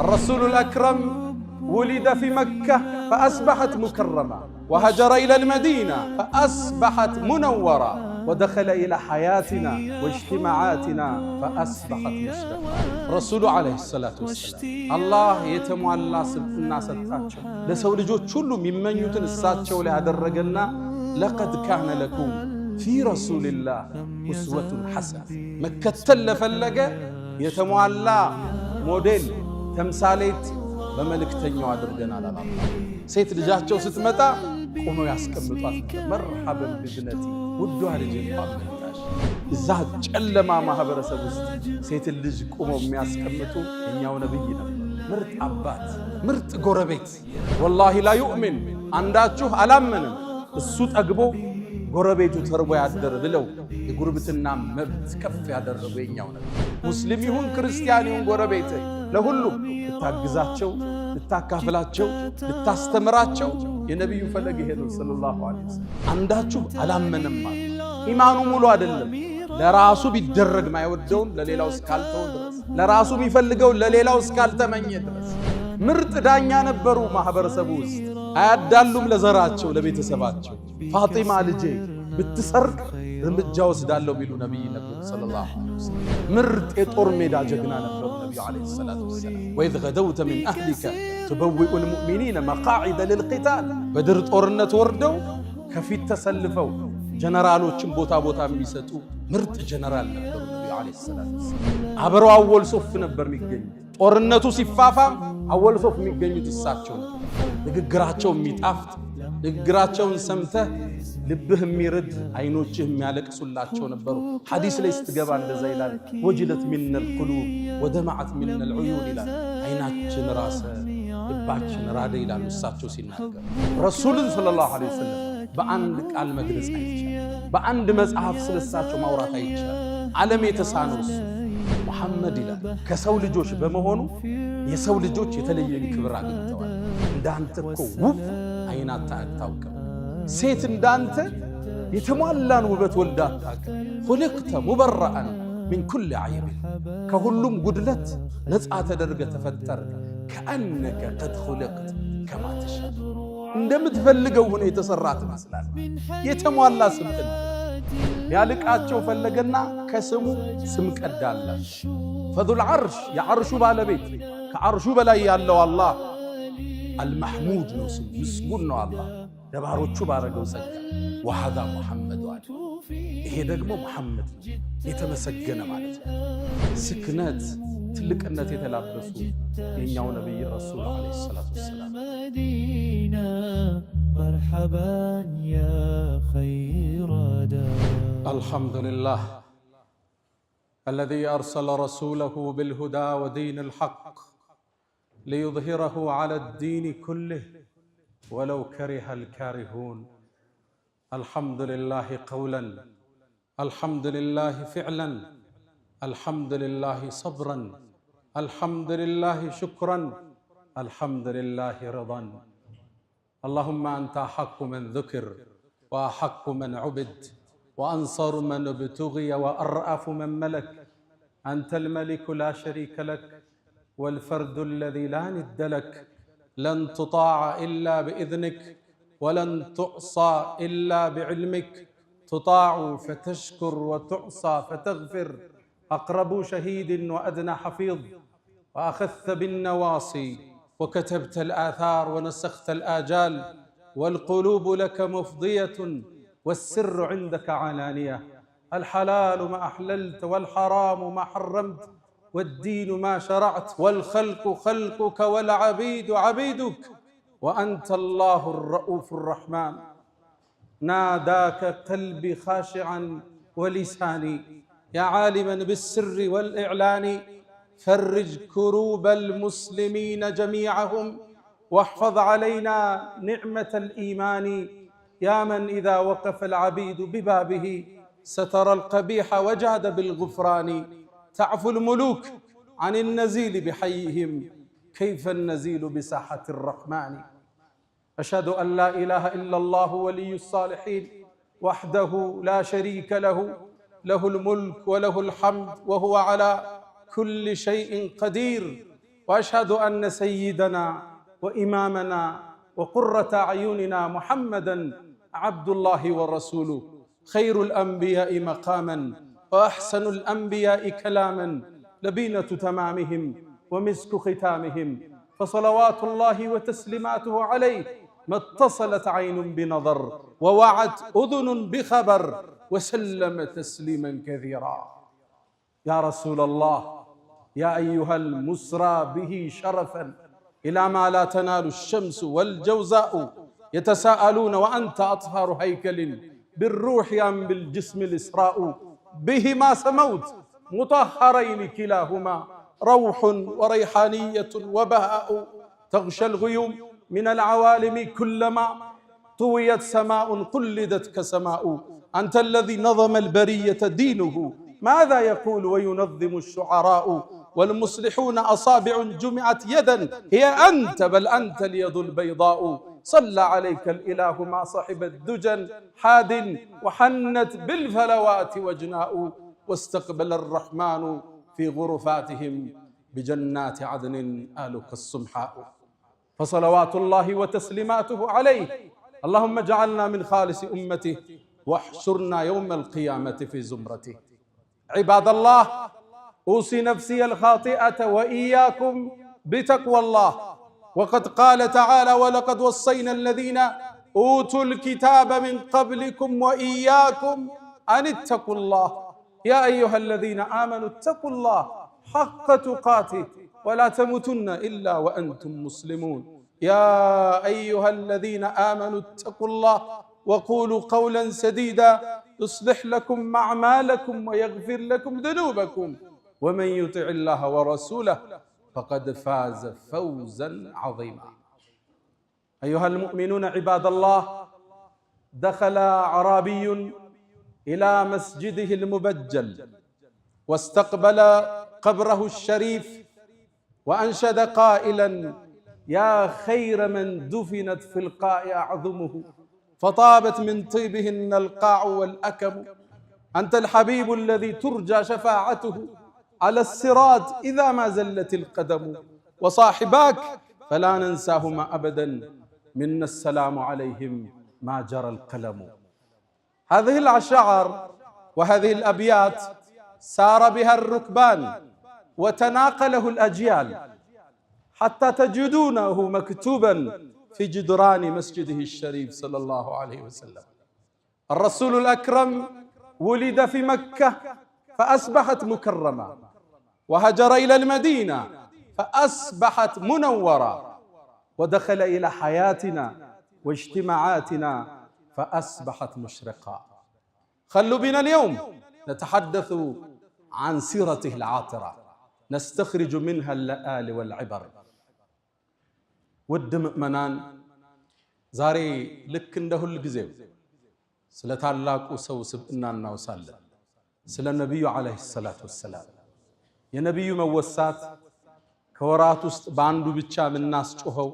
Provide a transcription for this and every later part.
الرسول الأكرم ولد في مكة فأصبحت مكرمة، وهجر إلى المدينة فأصبحت منورة، ودخل إلى حياتنا واجتماعاتنا فأصبحت مسلمة. رسول عليه الصلاة والسلام الله يتموالى الناس التاتشو لسول جو تشلو ممن يتن الساتشو لأدرجنا لقد كان لكم في رسول الله أسوة حسنة. مكة تلفلقة يتموالى موديل تمثاليت بملكتنيو أدرجنا على الله. سيد لجاهتشو ستمتا قوموا ياسكمطات مرحبا بابنتي ودوها لجين قابلتاش الزهد جلما ማህበረሰብ ውስጥ ሴት ልጅ ቆመው የሚያስቀምጡ እኛው ነብይ ነው። ምርጥ አባት ምርጥ ጎረቤት والله لا يؤمن አንዳችሁ አላመንም እሱ ጠግቦ ጎረቤቱ ተርቦ ያደረ ብለው የጉርብትና መብት ከፍ ያደረገው የኛው ነብይ። ሙስሊም ይሁን ክርስቲያን ይሁን ጎረቤት ለሁሉም ልታግዛቸው ልታካፍላቸው ልታስተምራቸው የነብዩ ፈለግ ሄደው ሰለላሁ ዐለይሂ ወሰለም። አንዳችሁ አላመነም ኢማኑ ሙሉ አይደለም ለራሱ ቢደረግ ማይወደውን ለሌላው እስካልተው ድረስ ለራሱ ቢፈልገው ለሌላው እስካልተመኘ ድረስ ምርጥ ዳኛ ነበሩ ማህበረሰቡ ውስጥ አያዳሉም ለዘራቸው ለቤተሰባቸው። ፋጢማ ልጄ ብትሰርቅ እርምጃ ወስዳለሁ ቢሉ ነብይ ነብዩ ሰለላሁ ዐለይሂ ወሰለም። ምርጥ የጦር ሜዳ ጀግና ነበሩ ነብዩ ዐለይሂ ሰላቱ ወሰላም። ወኢዝ ገደውተ ሚን አህሊከ تبوئ المؤمنين مقاعد للقتال بدر ጦርነት ወርደው ከፊት ተሰልፈው ጀነራሎችን ቦታ ቦታ የሚሰጡ ምርጥ ጀነራል ነበሩ ነብዩ አለይሂ ሰላቱ ወሰለም። አብረው አወል ሶፍ ነበር የሚገኙ ጦርነቱ ሲፋፋም አወል ሶፍ የሚገኙት እሳቸው ነበር። ንግግራቸው የሚጣፍጥ ንግግራቸውን ሰምተህ ልብህ የሚርድ አይኖችህ የሚያለቅሱላቸው ነበሩ። ሐዲስ ላይ ስትገባ እንደዛ ይላል ወጅለት ሚነል ቁሉብ ወደማዓት ሚነል ዑዩን ይላል። አይናችን ራሰ ልባችን ራደ ይላሉ እሳቸው ሲናገሩ። ረሱልን ሰለላሁ ዐለይሂ ወሰለም በአንድ ቃል መግለጽ አይቻልም። በአንድ መጽሐፍ ስለሳቸው ማውራት አይቻልም። ዓለም የተሳነው እሱ መሐመድ ይላል ከሰው ልጆች በመሆኑ የሰው ልጆች የተለየ ክብር አግኝተዋል። እንዳንተ እኮ ውብ አይናታ አታውቅም። ሴት እንዳንተ የተሟላን ውበት ወልዳ አታውቅም። خلقت مبرأ من كل عيب ከሁሉም ጉድለት ነፃ ተደርገ ተፈጠረ። كأنك قد خلقت كما تشاء እንደምትፈልገው ሆነ የተሰራት መስላል። የተሟላ ስምጥን ያልቃቸው ፈለገና ከስሙ ስም ቀዳላች። فذو العرش የዓርሹ ባለቤት ከዓርሹ በላይ ያለው አላህ المحمود ነው ስሙ ምስጉን ነው አላህ ደባሮቹ ባረገው ጸጋ። وهذا محمد አለ ይሄ ደግሞ መሐመድ የተመሰገነ ማለት ነው። ስክነት ትልቅነት የተላበሱ የኛው ነብይ ረሱል አለይሂ ሰላቱ ወሰላም። مرحبا يا خير دار الحمد لله الذي أرسل رسوله بالهدى ودين الحق ليظهره على الدين كله ولو كره الكارهون. الحمد لله قولا الحمد لله فعلا الحمد لله صبرا الحمد لله شكرا الحمد لله رضا. اللهم أنت أحق من ذكر وأحق من عبد وأنصر من ابتغي وأرأف من ملك. أنت الملك لا شريك لك والفرد الذي لا ند لك. لن تطاع إلا بإذنك ولن تعصى إلا بعلمك. تطاع فتشكر وتعصى فتغفر. أقرب شهيد وأدنى حفيظ. وأخذت بالنواصي وكتبت الآثار ونسخت الآجال. والقلوب لك مفضية والسر عندك علانية. الحلال ما أحللت والحرام ما حرمت والدين ما شرعت والخلق خلقك والعبيد عبيدك. وأنت الله الرؤوف الرحمن. ناداك قلبي خاشعا ولساني يا عالما بالسر والإعلان. فرج كروب المسلمين جميعهم واحفظ علينا نعمة الإيمان. يا من إذا وقف العبيد ببابه ستر القبيح وجاد بالغفران. تعفو الملوك عن النزيل بحيهم كيف النزيل بساحة الرحمن. أشهد أن لا إله إلا الله ولي الصالحين وحده لا شريك له. له الملك وله الحمد وهو على كل شيء قدير. وأشهد أن سيدنا وإمامنا وقرة أعيننا محمدًا عبد الله ورسوله، خير الأنبياء مقامًا وأحسن الأنبياء كلامًا، لبينة تمامهم ومسك ختامهم، فصلوات الله وتسليماته عليه ما اتصلت عين بنظر ووعت أذن بخبر، وسلم تسليما كثيرا. يا رسول الله، يا أيها المسرى به شرفا إلى ما لا تنال الشمس والجوزاء، يتساءلون وأنت أطهر هيكل بالروح أم بالجسم الإسراء، بهما سموت مطهرين كلاهما، روح وريحانية وبهاء، تغشى الغيوم من العوالم كلما طويت سماء قلدت كسماء، أنت الذي نظم البرية دينه، ماذا يقول وينظم الشعراء، والمصلحون أصابع جمعت يدا، هي أنت بل أنت اليد البيضاء، صلى عليك الإله ما صحب الدجن حاد، وحنت بالفلوات وجناء، واستقبل الرحمن في غرفاتهم بجنات عدن آلك السمحاء، فصلوات الله وتسليماته عليه. اللهم اجعلنا من خالص أمته واحشرنا يوم القيامة في زمرته. عباد الله، أوصي نفسي الخاطئة وإياكم بتقوى الله، وقد قال تعالى: ولقد وصينا الذين أوتوا الكتاب من قبلكم وإياكم أن اتقوا الله، يا أيها الذين آمنوا اتقوا الله حق تقاته ولا تموتن إلا وأنتم مسلمون. يا أيها الذين آمنوا اتقوا الله وقولوا قولا سديدا يصلح لكم أعمالكم ويغفر لكم ذنوبكم، ومن يطع الله ورسوله فقد فاز فوزا عظيما. أيها المؤمنون عباد الله، دخل أعرابي إلى مسجده المبجل واستقبل قبره الشريف وأنشد قائلا: يا خير من دفنت في القاع أعظمه، فطابت من طيبهن القاع والأكم، أنت الحبيب الذي ترجى شفاعته على الصراط إذا ما زلت القدم، وصاحباك فلا ننساهما أبدا، منا السلام عليهم ما جرى القلم. هذه الأشعار وهذه الأبيات سار بها الركبان وتناقله الأجيال حتى تجدونه مكتوبا في جدران مسجده الشريف صلى الله عليه وسلم. الرسول الأكرم ولد في مكة فأصبحت مكرمة، وهجر إلى المدينة فأصبحت منورة، ودخل إلى حياتنا واجتماعاتنا فأصبحت مشرقة. خلوا بنا اليوم نتحدث عن سيرته العاطرة، نستخرج منها اللآل والعبر. ود مؤمنان، زاري لك እንደ ሁል ጊዜው ስለ ታላቁ ሰው ስብዕና እናወሳለን፣ ስለ ነብዩ አለይሂ ሰላቱ ወሰላም። የነብዩ መወሳት ከወራት ውስጥ በአንዱ ብቻ የምናስጮኸው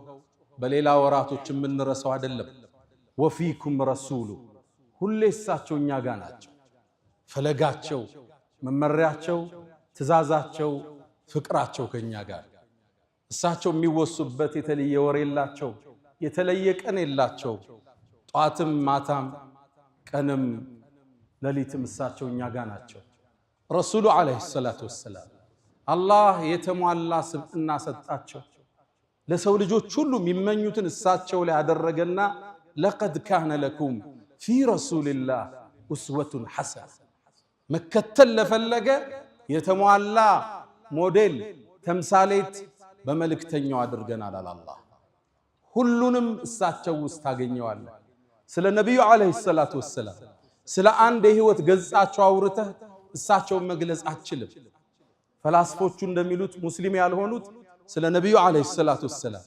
በሌላ ወራቶች የምንረሳው አይደለም። ወፊኩም ረሱሉ፣ ሁሌ እሳቸው እኛ ጋር ናቸው። ፈለጋቸው፣ መመሪያቸው፣ ትእዛዛቸው፣ ፍቅራቸው ከኛ ጋር። እሳቸው የሚወሱበት የተለየ ወር የላቸው፣ የተለየ ቀን የላቸው። ጧትም ማታም ቀንም ሌሊትም እሳቸው እኛ ጋር ናቸው። ረሱሉ አለይሂ ሰላቱ ወሰላም አላህ የተሟላ ስብዕና ሰጣቸው። ለሰው ልጆች ሁሉ የሚመኙትን እሳቸው ላይ ያደረገና ለቀድ ካነ ለኩም ፊ ረሱልላህ ኡስወቱን ሐሰና፣ መከተል ለፈለገ የተሟላ ሞዴል ተምሳሌት በመልእክተኛው አድርገናል አላህ። ሁሉንም እሳቸው ውስጥ ታገኘዋለህ። ስለ ነብዩ አለይሂ ሰላቱ ወሰላም ስለ አንድ የህይወት ገጻቸው አውርተህ እሳቸውን መግለጽ አትችልም። ፈላስፎቹ እንደሚሉት ሙስሊም ያልሆኑት ስለ ነብዩ አለይሂ ሰላቱ ወሰላም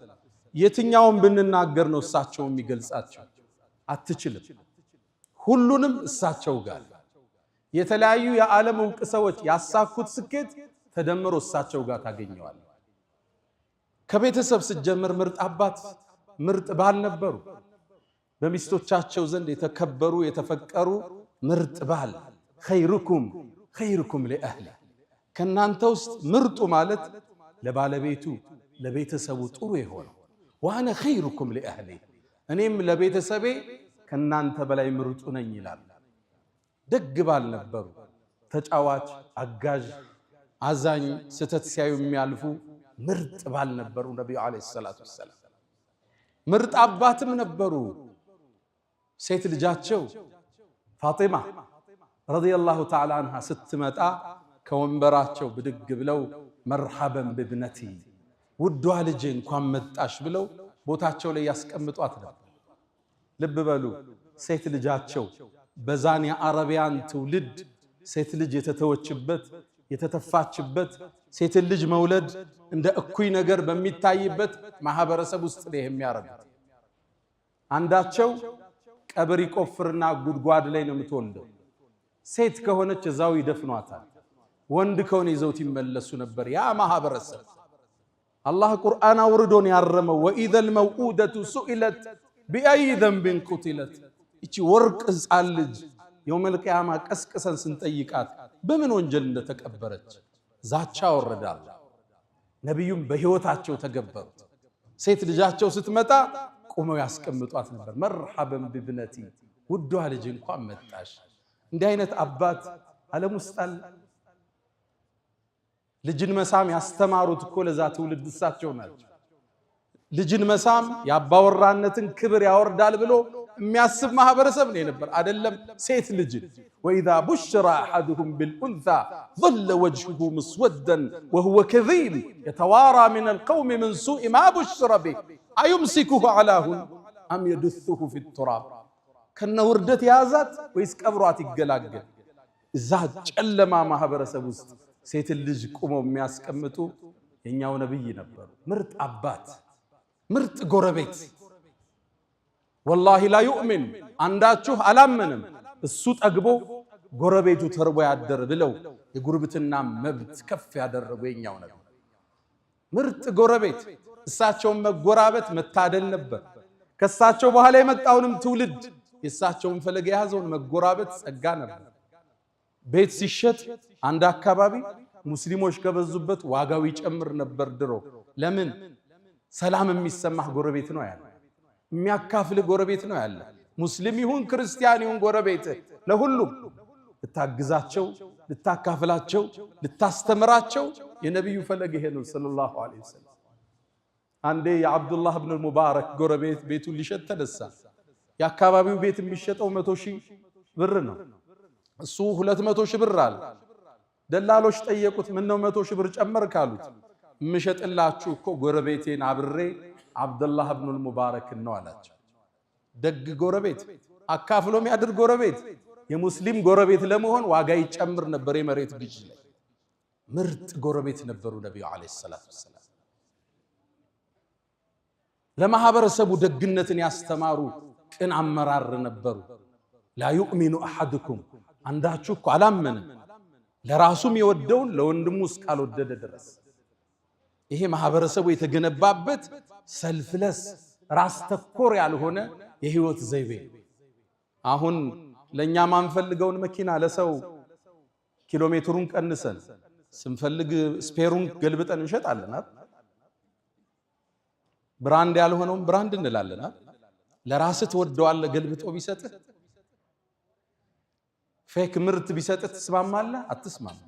የትኛውን ብንናገር ነው እሳቸው የሚገልጻቸው? አትችልም። ሁሉንም እሳቸው ጋር የተለያዩ የዓለም ዕውቅ ሰዎች ያሳኩት ስኬት ተደምሮ እሳቸው ጋር ታገኘዋለህ። ከቤተሰብ ስትጀምር ምርጥ አባት ምርጥ ባል ነበሩ። በሚስቶቻቸው ዘንድ የተከበሩ የተፈቀሩ ምርጥ ባል። ኸይሩኩም ኸይሩኩም ሊአህሊ፣ ከናንተ ውስጥ ምርጡ ማለት ለባለቤቱ ለቤተሰቡ ጥሩ የሆነው ወአነ ኸይሩኩም ሊአህሊ እኔም ለቤተሰቤ ከናንተ በላይ ምርጡ ነኝ ይላል። ደግ ባል ነበሩ፣ ተጫዋች፣ አጋዥ፣ አዛኝ፣ ስተት ሲያዩ የሚያልፉ ምርጥ ባል ነበሩ ነብዩ አለይሂ ሰላቱ ወሰለም። ምርጥ አባትም ነበሩ። ሴት ልጃቸው ፋጢማ ረዲየላሁ ተዓላ አንሃ ስትመጣ ከወንበራቸው ብድግ ብለው መርሐበን ብብነቲ ውዷ ልጅ እንኳን መጣሽ ብለው ቦታቸው ላይ ያስቀምጧት ነበር። ልብ በሉ ሴት ልጃቸው በዛን የአረቢያን ትውልድ ሴት ልጅ የተተወችበት የተተፋችበት ሴት ልጅ መውለድ እንደ እኩይ ነገር በሚታይበት ማህበረሰብ ውስጥ ነው የሚያረጉት። አንዳቸው ቀብር ይቆፍርና ጉድጓድ ላይ ነው የምትወልደው። ሴት ከሆነች እዛው ይደፍኗታል። ወንድ ከሆነ ይዘውት ይመለሱ ነበር ያ ማህበረሰብ። አላህ ቁርአን አውርዶን ያረመው ወኢዘል መውኡደቱ ሱኢለት ቢአይ ዘንብን ቁቲለት። እቺ ወርቅ ሕፃን ልጅ የውመል ቂያማ ቀስቅሰን ስንጠይቃት በምን ወንጀል እንደተቀበረች ዛቻ ወረዳል። ነቢዩም በህይወታቸው ተገበሩት። ሴት ልጃቸው ስትመጣ ቆመው ያስቀምጧት ነበር። መርሐበን ብብነቲ ውዷ ልጅ እንኳን መጣሽ። እንዲህ አይነት አባት ዓለም ውስጥ አለ? ልጅን መሳም ያስተማሩት እኮ ለዛ ትውልድ እሳቸው ናቸው። ልጅን መሳም የአባወራነትን ክብር ያወርዳል ብሎ የሚያስብ ማህበረሰብ ነው የነበር። አይደለም ሴት ልጅን ወኢዛ ቡሽራ አሐዱሁም ቢልኡንሳ ظل وجهه مسودا وهو كظيم يتوارى من القوم من سوء ما بشر به أيمسكه على هون أم يدثه في التراب ከነ ውርደት ያዛት ወይስ ቀብሯት ይገላገል? እዛ ጨለማ ማህበረሰብ ውስጥ ሴት ልጅ ቆመው የሚያስቀምጡ የኛው ነብይ ነበሩ። ምርጥ አባት፣ ምርጥ ጎረቤት። ወላሂ ላ ዩእሚን አንዳችሁ አላመንም እሱ ጠግቦ ጎረቤቱ ተርቦ ያደረ ብለው የጉርብትና መብት ከፍ ያደረጉ የኛው ነብይ ምርጥ ጎረቤት። እሳቸውን መጎራበት መታደል ነበር። ከሳቸው በኋላ የመጣውንም ትውልድ የሳቸውን ፈለግ የያዘውን መጎራበት ጸጋ ነበር። ቤት ሲሸጥ አንድ አካባቢ ሙስሊሞች ከበዙበት ዋጋው ይጨምር ነበር ድሮ። ለምን? ሰላም የሚሰማህ ጎረቤት ነው ያለ፣ የሚያካፍል ጎረቤት ነው ያለ። ሙስሊም ይሁን ክርስቲያን ይሁን ጎረቤት ለሁሉም ልታግዛቸው፣ ልታካፍላቸው፣ ልታስተምራቸው የነብዩ ፈለግ ይሄ ነው ሰለላሁ ዐለይሂ ወሰለም። አንዴ የአብዱላህ ኢብኑ ሙባረክ ጎረቤት ቤቱን ሊሸጥ ተነሳ። የአካባቢው ቤት የሚሸጠው 100,000 ብር ነው። እሱ 200,000 ብር አለ። ደላሎች ጠየቁት፣ ምን ነው 100,000 ብር ጨመር ካሉት፣ የምሸጥላችሁ እኮ ጎረቤቴን አብሬ አብዱላህ ኢብኑ ሙባረክ ነው አላቸው። ደግ ጎረቤት፣ አካፍሎ የሚያድር ጎረቤት። የሙስሊም ጎረቤት ለመሆን ዋጋ ይጨምር ነበር የመሬት ግዢ ላይ። ምርጥ ጎረቤት ነበሩ ነብዩ አለይሂ ሰላቱ ወሰላም። ለማህበረሰቡ ደግነትን ያስተማሩ ቅን አመራር ነበሩ። ላ ዩእሚኑ አሐድኩም አንዳችሁ እኮ አላመንም ለራሱም የወደውን ለወንድሙ እስካልወደደ ድረስ። ይሄ ማህበረሰቡ የተገነባበት ሰልፍለስ ራስ ተኮር ያልሆነ የህይወት ዘይቤ። አሁን ለኛ ማንፈልገውን መኪና ለሰው ኪሎሜትሩን ቀንሰን ስንፈልግ ስፔሩን ገልብጠን እንሸጣለን። ብራንድ ያልሆነውን ብራንድ እንላለን። ለራስህ ትወደዋለህ ገልብጦ ቢሰጥህ። ፌክ ምርት ቢሰጥህ ትስማማለህ? አትስማማ።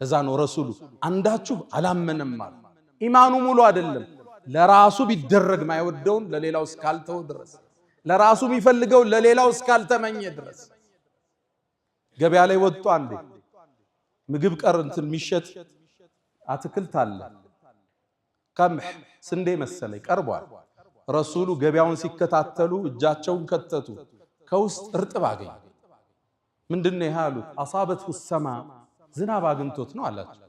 ለዛ ነው ረሱሉ አንዳችሁ አላመነም ማለት ኢማኑ ሙሉ አይደለም። ለራሱ ቢደረግ ማይወደውን ለሌላው እስካልተው ድረስ፣ ለራሱ የሚፈልገው ለሌላው እስካልተመኘ ድረስ። ገበያ ላይ ወጡ አንዴ ምግብ ቀርንትን የሚሸጥ አትክልት አለ። ቀምህ ስንዴ መሰለኝ ቀርቧል። ረሱሉ ገበያውን ሲከታተሉ እጃቸውን ከተቱ። ከውስጥ እርጥብ አገኙ። ምንድነው ይሄ አሉት። አሳበቱ ሰማ ዝናብ አግኝቶት ነው አላቸው።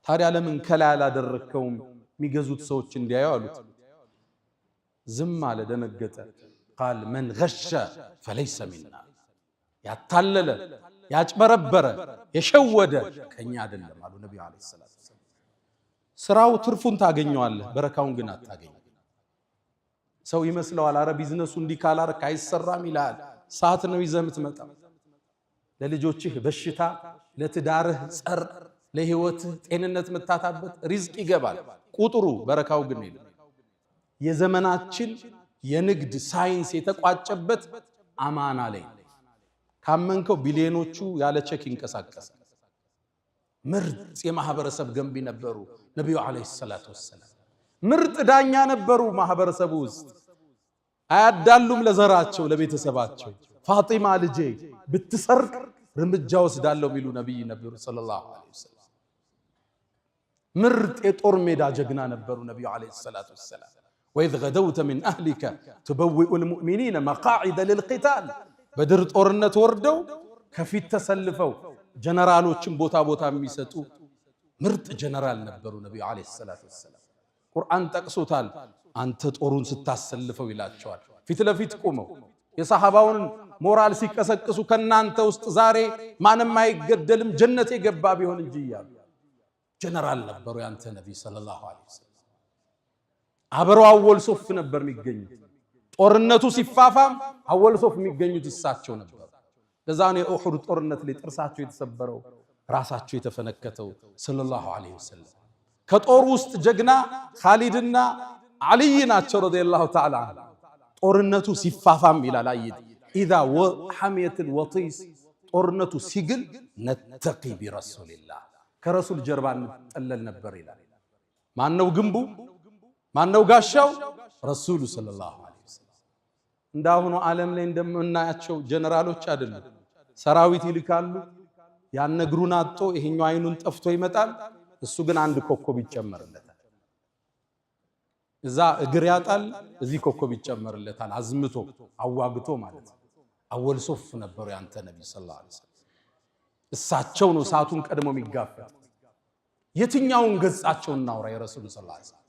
ታዲያ ለምን ከላይ አላደረከውም የሚገዙት ሰዎች እንዲያዩ አሉት። ዝም አለ፣ ደነገጠ። ቃል መን ገሸ ፈለይሰ ሚና ያታለለ ያጭበረበረ የሸወደ ከኛ አይደለም አሉ ነብዩ አለይሂ ሰላቱ ወሰለም። ስራው ትርፉን ታገኘዋለህ፣ በረካውን ግን አታገኝ። ሰው ይመስለዋል አረ ቢዝነሱ እንዲህ ካላረክ አይሰራም ይላል። ሰዓት ነው ይዘህ የምትመጣው። ለልጆችህ በሽታ፣ ለትዳርህ ጸር፣ ለህይወትህ ጤንነት መታታበት ሪዝቅ ይገባል። ቁጥሩ በረካው ግን የዘመናችን የንግድ ሳይንስ የተቋጨበት አማና ላይ ካመንከው ቢሊዮኖቹ ያለ ቼክ ይንቀሳቀሳል። ምርጥ የማህበረሰብ ገንቢ ነበሩ ነብዩ አለይሂ ሰላቱ ወሰለም። ምርጥ ዳኛ ነበሩ ማህበረሰቡ ውስጥ። አያዳሉም ለዘራቸው ለቤተሰባቸው። ፋጢማ ልጄ ብትሰርቅ እርምጃ ወስዳለሁ ሚሉ ነብይ ነበሩ ሰለላሁ ዐለይሂ ወሰለም። ምርጥ የጦር ሜዳ ጀግና ነበሩ ነብዩ አለይሂ ሰላቱ ወሰለም። ወኢዝ ገደውተ ሚን አህሊከ ቱበዊኡል ሙእሚኒነ መቃዒደ ሊልቂታል። በድር ጦርነት ወርደው ከፊት ተሰልፈው ጀነራሎችን ቦታ ቦታ የሚሰጡ ምርጥ ጀነራል ነበሩ ነብዩ አለይሂ ሰላቱ ወሰለም። ቁርአን ጠቅሶታል። አንተ ጦሩን ስታሰልፈው ይላቸዋል። ፊት ለፊት ቆመው የሰሃባውን ሞራል ሲቀሰቅሱ ከናንተ ውስጥ ዛሬ ማንም አይገደልም ጀነት የገባ ቢሆን እንጂ ይያሉ ጀነራል ነበሩ ያንተ ነብይ ሰለላሁ ዐለይሂ ወሰለም። አብረው አወል ሶፍ ነበር የሚገኙት። ጦርነቱ ሲፋፋም አወል ሶፍ የሚገኙት እሳቸው ነበር። ለዛ ነው የኡሁድ ጦርነት ላይ ጥርሳቸው የተሰበረው ራሳቸው የተፈነከተው ሰለላሁ ዐለይሂ ወሰለም። ከጦር ውስጥ ጀግና ኻሊድና አልይ ናቸው ረዲየላሁ ተዓላ ዐንሁ። ጦርነቱ ሲፋፋም ይላል አይት ኢዛ ሐሚየቱል ወጢስ ጦርነቱ ሲግል ነተቂ ቢረሱልላህ ከረሱል ጀርባ እንጠለል ነበር ይላል። ማነው ግንቡ? ማነው ጋሻው? ረሱሉ ሰለላሁ ዐለይሂ ወሰለም። እንዳሁኑ ዓለም ላይ እንደምናያቸው ጀነራሎች አይደሉም። ሰራዊት ይልካሉ። ያን እግሩን አጥቶ ይሄኛው አይኑን ጠፍቶ ይመጣል። እሱ ግን አንድ ኮከብ ይጨመርለታል። እዛ እግር ያጣል፣ እዚህ ኮከብ ይጨመርለታል። አዝምቶ አዋግቶ ማለት ነው። አወል ሶፍ ነበሩ ያንተ ነብይ ሰለላሁ ዐለይሂ ወሰለም። እሳቸው ነው ሰዓቱን ቀድሞ የሚጋፈጥ። የትኛውን ገጻቸውን እናውራ የረሱል ሰለላሁ ዐለይሂ ወሰለም?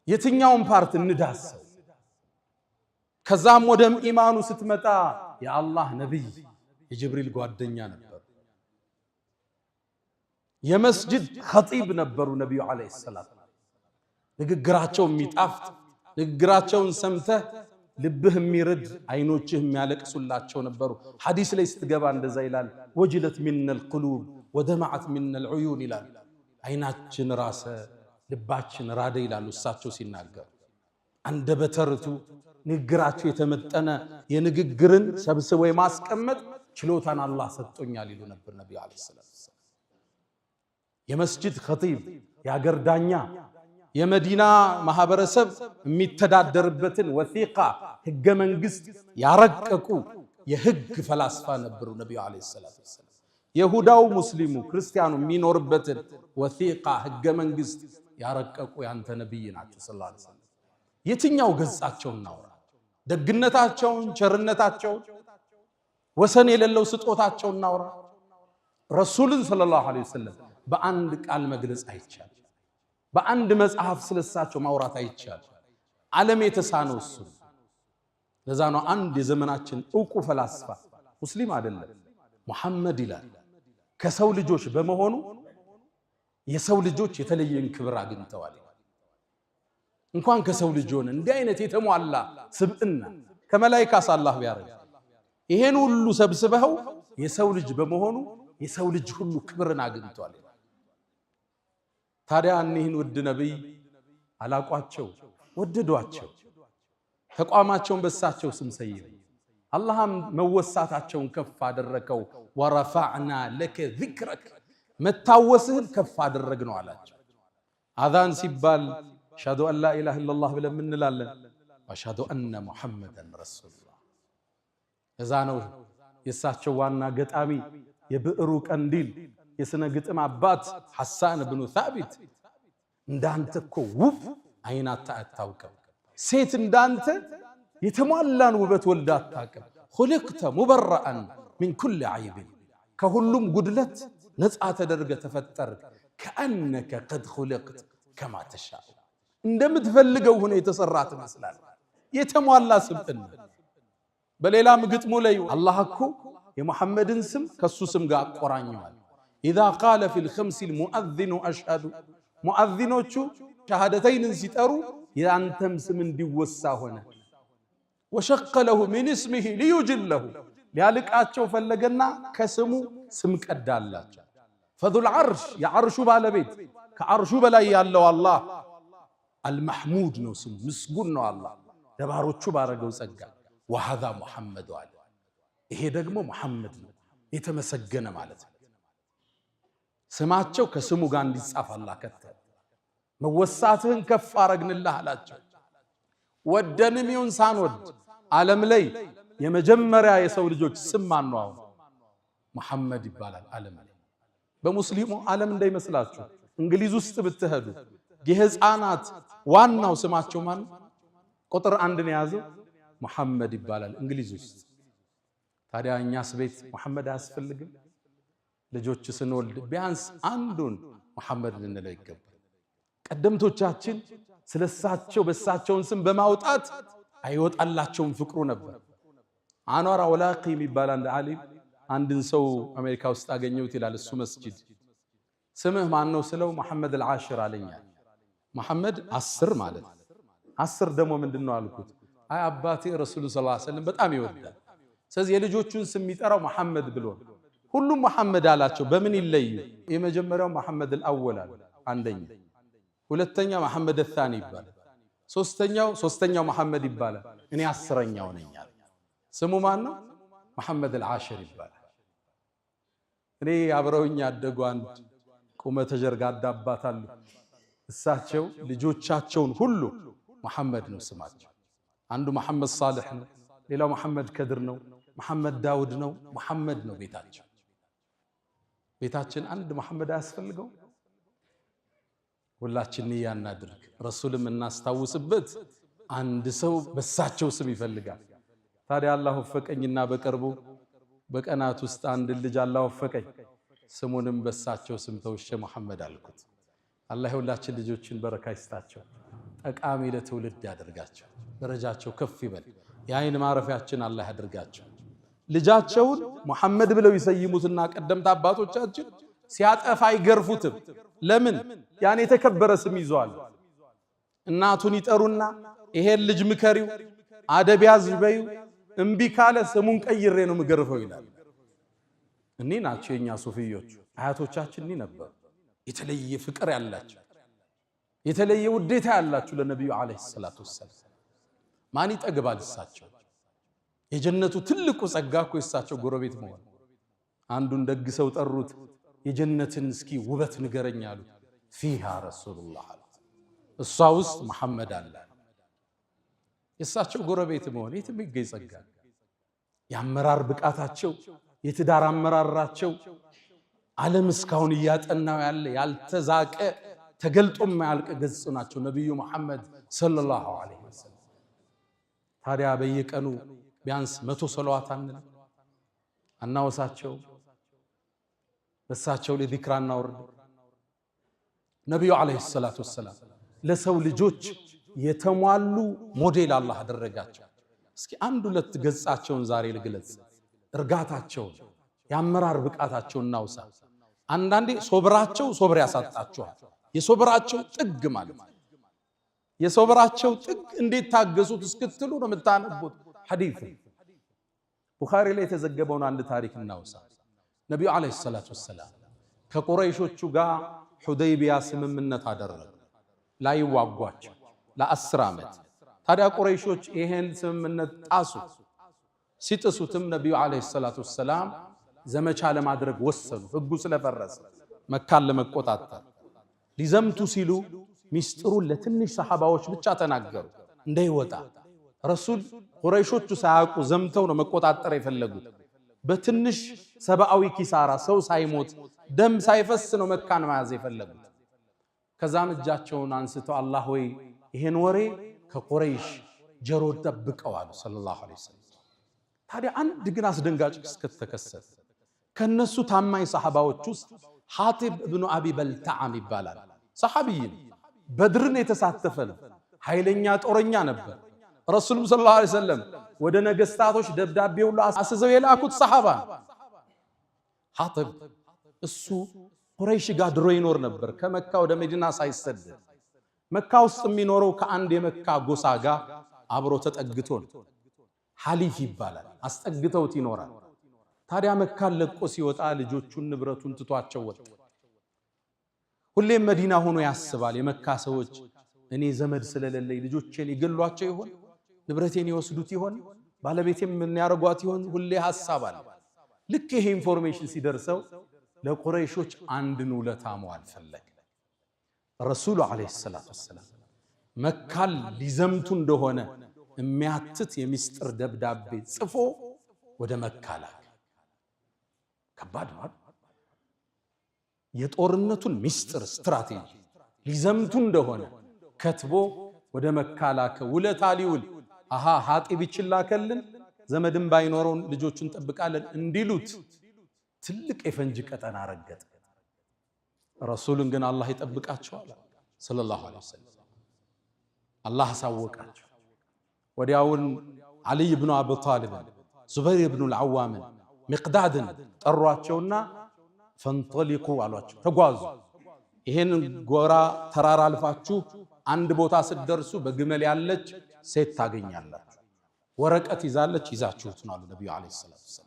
የትኛውን ፓርት እንዳሰው? ከዛም ወደ ኢማኑ ስትመጣ የአላህ ነብይ የጅብሪል ጓደኛ ነበሩ። የመስጂድ ኸጢብ ነበሩ ነብዩ አለይሂ ሰላም። ንግግራቸው የሚጣፍጥ ንግግራቸውን ሰምተህ ልብህ የሚርድ አይኖችህ የሚያለቅሱላቸው ነበሩ። ሐዲስ ላይ ስትገባ እንደዛ ይላል ወጅለት ሚነል ቁሉብ ወደማዓት ሚነል ዑዩን ይላል። አይናችን ራሰ ልባችን ራደ ይላሉ እሳቸው ሲናገሩ። አንደበተ ርቱዕ ንግግራቸው የተመጠነ የንግግርን ሰብስቦ የማስቀመጥ ችሎታን አላህ ሰጥቶኛል ይሉ ነበር ነብዩ አለይሂ ሰላም። የመስጂድ ኸጢብ የአገር ዳኛ የመዲና ማህበረሰብ የሚተዳደርበትን ወሲቃ ህገ መንግስት ያረቀቁ የህግ ፈላስፋ ነበሩ ነብዩ አለይሂ ሰላቱ ወሰለም። ይሁዳው ሙስሊሙ ክርስቲያኑ የሚኖርበትን ወሲቃ ህገ መንግስት ያረቀቁ ያንተ ነብይ ናቸው ሰለላሁ ዐለይሂ ወሰለም። የትኛው ገጻቸውን እናውራ? ደግነታቸውን፣ ቸርነታቸውን፣ ወሰን የሌለው ስጦታቸውን እናውራ? ረሱልን ሰለላሁ ዐለይሂ ወሰለም በአንድ ቃል መግለጽ አይቻልም። በአንድ መጽሐፍ ስለሳቸው ማውራት አይቻልም። ዓለም የተሳነው እሱ። ለዛ ነው አንድ የዘመናችን ዕውቁ ፈላስፋ ሙስሊም አይደለም ሙሐመድ ይላል ከሰው ልጆች በመሆኑ የሰው ልጆች የተለየን ክብር አግኝተዋል። እንኳን ከሰው ልጅ ሆነ እንዲህ አይነት የተሟላ ስብዕና ከመላእክት አላህ ቢያረግ ይሄን ሁሉ ሰብስበው የሰው ልጅ በመሆኑ የሰው ልጅ ሁሉ ክብርን አግኝቷል። ታዲያ እኒህን ውድ ነብይ አላቋቸው ወደዷቸው። ተቋማቸውን በሳቸው ስም ሰየሙ። አላህም መወሳታቸውን ከፍ አደረከው። ወረፈዕና ለከ ዚክረክ መታወስህን ከፍ አደረግ ነው አላቸው። አዛን ሲባል አሽሀዱ አን ላ ኢላሃ ኢለላህ ብለን እንላለን። ወአሽሀዱ አነ ሙሐመደን ረሱሉላህ። እዛ ነው የእሳቸው ዋና ገጣሚ የብዕሩ ቀንዲል የስነ ግጥም አባት ሐሳን ብኑ ሳቢት እንዳንተ እኮ ውብ አይናታ አታውቅም፣ ሴት እንዳንተ የተሟላን ውበት ወልዳ አታውቅም። ኹልቅተ ሙበረአን ሚን ኩል ዐይብ ከሁሉም ጉድለት ነፃ ተደርገ ተፈጠር። ከአነከ ቀድ ኹልቅት ከማ ተሻእ እንደምትፈልገው ሆነ የተሰራ ትመስላል። የተሟላ ስብዕና። በሌላም ግጥሙ ላይ አላህ እኮ የሙሐመድን ስም ከሱ ስም ጋር አቆራኘዋል። ኢዛ ቃለ ፊል ኸምሲል ሙአዚኑ አሽሀዱ ሙአዚኖቹ ሸሃደተይንን ሲጠሩ የአንተም ስም እንዲወሳ ሆነ። ወሸቀ ለሁ ሚን እስሚሂ ሊዩጅለሁ ሊያልቃቸው ፈለገና ከስሙ ስም ቀዳላቸው። ፈዙል ዐርሽ የዐርሹ ባለቤት ከአርሹ በላይ ያለው አላህ አልመሕሙድ ነው ስሙ፣ ምስጉን ነው አላህ ለባሮቹ ባረገው ጸጋ። ወሃዛ ሙሐመድ አለ፣ ይሄ ደግሞ ሙሐመድ ነው የተመሰገነ ማለት ነው። ስማቸው ከስሙ ጋር እንዲጻፍ አላህ ከተለ። መወሳትህን ከፍ አረግንልህ አላቸው። ወደንም ይሁን ሳንወድ ዓለም ላይ የመጀመሪያ የሰው ልጆች ስም ማን ነው? አሁን ሙሐመድ ይባላል ዓለም ላይ። በሙስሊሙ ዓለም እንዳይመስላችሁ እንግሊዝ ውስጥ ብትሄዱ የህፃናት ዋናው ስማቸው ማን ቁጥር 1 ነው የያዘው? ሙሐመድ ይባላል እንግሊዝ ውስጥ። ታዲያ እኛስ ቤት ሙሐመድ አያስፈልግም? ልጆች ስንወልድ ቢያንስ አንዱን ሙሐመድ ልንለው ይገባል። ቀደምቶቻችን ስለሳቸው በሳቸውን ስም በማውጣት አይወጣላቸውም ፍቅሩ ነበር። አንዋር አውላቂ የሚባል አንድ ዓሊም አንድን ሰው አሜሪካ ውስጥ አገኘሁት ይላል። እሱ መስጂድ ስምህ ማን ነው ስለው መሐመድ አልዓሽር አለኛል። መሐመድ 10 ማለት 10 ደግሞ ምንድነው አልኩት። አይ አባቴ ረሱል ሰለላሁ ዐለይሂ ወሰለም በጣም ይወዳል፣ ስለዚህ የልጆቹን ስም የሚጠራው መሐመድ ብሎ ሁሉም መሐመድ አላቸው። በምን ይለዩ? የመጀመሪያው መሐመድ አልአወል አለ አንደኛ፣ ሁለተኛ መሐመድ الثاني ይባላል፣ ሶስተኛው መሐመድ ይባላል። እኔ 10ኛው ነኝ አለ። ስሙ ማን ነው? መሐመድ አልዓሽር ይባላል። እኔ አብረውኝ ያደጉ አንድ ቁመተ ጀርጋዳ አባት አሉ። እሳቸው ልጆቻቸውን ሁሉ መሐመድ ነው ስማቸው። አንዱ መሐመድ ሳልሕ ነው፣ ሌላው መሐመድ ከድር ነው፣ መሐመድ ዳውድ ነው፣ መሐመድ ነው ቤታቸው። ቤታችን አንድ መሐመድ አያስፈልገው? ሁላችን ንያ እናድርግ፣ ረሱልም እናስታውስበት። አንድ ሰው በሳቸው ስም ይፈልጋል። ታዲያ አላህ ወፈቀኝና በቅርቡ በቀናት ውስጥ አንድ ልጅ አላህ ወፈቀኝ፣ ስሙንም በሳቸው ስም ተውሼ መሐመድ አልኩት። አላህ ሁላችን ልጆችን በረካ ይስጣቸው፣ ጠቃሚ ለትውልድ ያደርጋቸው፣ ደረጃቸው ከፍ ይበል፣ የአይን ማረፊያችን አላህ ያደርጋቸው። ልጃቸውን መሐመድ ብለው ይሰይሙትና ቀደምት አባቶቻችን ሲያጠፋ አይገርፉትም። ለምን? ያን የተከበረ ስም ይዟል። እናቱን ይጠሩና ይሄን ልጅ ምከሪው፣ አደብ ያዝ በይው፣ እምቢ ካለ ስሙን ቀይሬ ነው ምገርፈው ይላል። እኔ ናቸው የኛ ሱፊዮች አያቶቻችን እኔ ነበሩ። የተለየ ፍቅር ያላቸው የተለየ ውዴታ ያላቸው ለነብዩ አለይሂ ሰላቱ ወሰለም። ማን ይጠግባል እሳቸው? የጀነቱ ትልቁ ጸጋ እኮ እሳቸው ጎረቤት መሆን። አንዱን ደግ ሰው ጠሩት፣ የጀነትን እስኪ ውበት ንገረኝ አሉ። ፊሃ ረሱሉላህ እሷ ውስጥ መሐመድ አለ። የእሳቸው ጎረቤት መሆን የትም ይገኝ ጸጋ። የአመራር ብቃታቸው፣ የትዳር አመራራቸው ዓለም እስካሁን እያጠናው ያለ ያልተዛቀ ተገልጦ የማያልቅ ገጽ ናቸው ነብዩ መሐመድ ሰለላሁ ዐለይሂ ወሰለም። ታዲያ በየቀኑ ቢያንስ 100 ሰለዋት አናወሳቸው፣ በሳቸው ላይ ዚክር እናወርድ። ነብዩ ዐለይሂ ሰላቱ ወሰላም ለሰው ልጆች የተሟሉ ሞዴል አላህ አደረጋቸው። እስኪ አንድ ሁለት ገጻቸውን ዛሬ ልግለጽ። እርጋታቸውን፣ የአመራር ብቃታቸውን እናውሳ። አንዳንዴ ሶብራቸው ሶብር ያሳጣቸዋል። የሶብራቸው ጥግ ማለት የሶብራቸው ጥግ እንዴት ታገሱት እስክትሉ ነው የምታነቡት። ሐዲስ ቡኻሪ ላይ የተዘገበውን አንድ ታሪክ እናውሳ። ነብዩ አለይሂ ሰላቱ ወሰላም ከቁረይሾቹ ጋር ሁደይቢያ ስምምነት አደረጉ ላይዋጓቸው ለ10 ዓመት። ታዲያ ቁረይሾች ይሄን ስምምነት ጣሱ። ሲጥሱትም ነብዩ አለይሂ ሰላቱ ወሰላም ዘመቻ ለማድረግ ወሰኑ። ህጉ ስለፈረሰ መካን ለመቆጣጠር ሊዘምቱ ሲሉ ሚስጥሩን ለትንሽ ሰሃባዎች ብቻ ተናገሩ እንዳይወጣ። ረሱል ቁረይሾቹ ሳያውቁ ዘምተው ነው መቆጣጠር የፈለጉት። በትንሽ ሰብአዊ ኪሳራ ሰው ሳይሞት ደም ሳይፈስ ነው መካን መያዝ የፈለጉት። ከዛም እጃቸውን አንስተው አላህ ወይ ይሄን ወሬ ከቁረይሽ ጀሮ ጠብቀው አሉ ሰለላሁ ዐለይሂ ወሰለም። ታዲያ አንድ ግን አስደንጋጭ ክስተት ተከሰተ። ከነሱ ታማኝ ሰሃባዎች ውስጥ ሐቲብ ኢብኑ አቢ በልተዓም ይባላል። ሰሃቢይ በድርን የተሳተፈ ነው። ኃይለኛ ጦረኛ ነበር። ረሱሉም ሰለላሁ ዐለይሂ ወሰለም ወደ ነገስታቶች ደብዳቤ ሁሉ አስዘው የላኩት ሰሃባ። ሐቲብ እሱ ቁረይሽ ጋር ድሮ ይኖር ነበር። ከመካ ወደ መዲና ሳይሰደድ መካ ውስጥ የሚኖረው ከአንድ የመካ ጎሳ ጋር አብሮ ተጠግቶ ነው። ሐሊፍ ይባላል። አስጠግተውት ይኖራል። ታዲያ መካን ለቆ ሲወጣ ልጆቹን ንብረቱን ትቷቸው ወጣ። ሁሌም መዲና ሆኖ ያስባል የመካ ሰዎች እኔ ዘመድ ስለሌለኝ ልጆቼን ይገሏቸው ይሆን ንብረቴን ይወስዱት ይሆን ባለቤቴም ምን ያርጓት ይሆን ሁሌ ሐሳብ አለ ልክ ይሄ ኢንፎርሜሽን ሲደርሰው ለቁረይሾች አንድን ውለታ መዋል ፈለገ ረሱሉ አለይሂ ሰላቱ ወሰለም መካል ሊዘምቱ እንደሆነ የሚያትት የሚስጥር ደብዳቤ ጽፎ ወደ መካ ላከ ከባድ ነው የጦርነቱን ሚስጥር ስትራቴጂ ሊዘምቱ እንደሆነ ከትቦ ወደ መካ ላከ ውለታ ሊውል ሐጢብ ይችላከልን ዘመድም ባይኖረው ልጆቹን ጠብቃለን እንዲሉት ትልቅ የፈንጅ ቀጠና ረገጠ ረሱልን ግን አላህ ይጠብቃቸዋል ሰለላሁ ዐለይሂ ወሰለም አላህ ሳወቃቸው ወዲያውን አሊ ኢብኑ አቢ ጣሊብ ዙበይር ኢብኑ አልዓዋም ሚቅዳድን ጠሯቸውና ፈንጠሊቁ አሏቸው ተጓዙ ይሄን ጎራ ተራራ አልፋችሁ አንድ ቦታ ስትደርሱ በግመል ያለች ሴት ታገኛላችሁ ወረቀት ይዛለች ይዛችሁት ነው አሉ ነብዩ አለይሂ ሰላቱ ወሰለም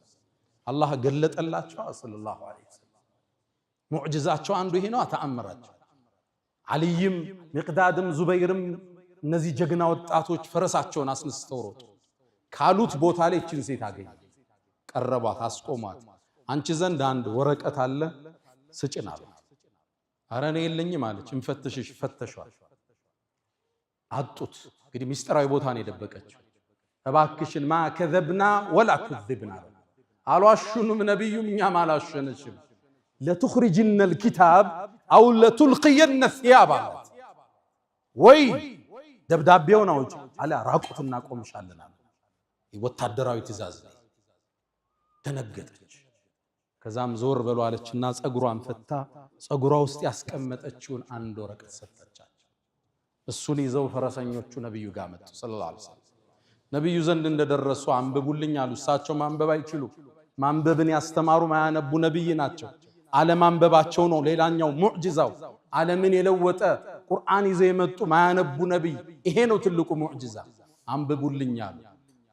አላህ ገለጠላቸው ሰለላሁ ዐለይሂ ወሰለም ሙዕጂዛቸው አንዱ ይሄ ነው ተአምራቸው አልይም ሚቅዳድም ዙበይርም እነዚህ ጀግና ወጣቶች ፈረሳቸውን አስነስተው ሮጡ ካሉት ቦታ ላይ እቺን ሴት አገኙ ቀረቧት አስቆሟት አንቺ ዘንድ አንድ ወረቀት አለ ስጭን አሉ አረኔ የለኝም አለች እንፈትሽሽ ፈተሿል አጡት እንግዲህ ሚስጥራዊ ቦታ ነው የደበቀችው ተባክሽን ማ ከذبنا ولا كذبنا አልዋሹንም ነብዩም እኛም አላሸነሽም ለትخرجن الكتاب او لتلقين الثياب ወይ ደብዳቤውን አውጪ አለ ራቁትና ቆምሻለና ወታደራዊ ትእዛዝ ነው ተነገጠች ከዛም ዞር በሉ አለችና ጸጉሯን ፈታ ጸጉሯ ውስጥ ያስቀመጠችውን አንድ ወረቀት ሰጠቻቸው እሱን ይዘው ፈረሰኞቹ ነብዩ ጋር መጡ ሰለላሁ ዐለይሂ ወሰለም ነብዩ ዘንድ እንደደረሱ አንብቡልኝ አሉ እሳቸው ማንበብ አይችሉ ማንበብን ያስተማሩ ማያነቡ ነብይ ናቸው አለማንበባቸው ነው ሌላኛው ሙዕጂዛው ዓለምን የለወጠ ቁርአን ይዘው የመጡ ማያነቡ ነብይ ይሄ ነው ትልቁ ሙዕጂዛ አንብቡልኝ አሉ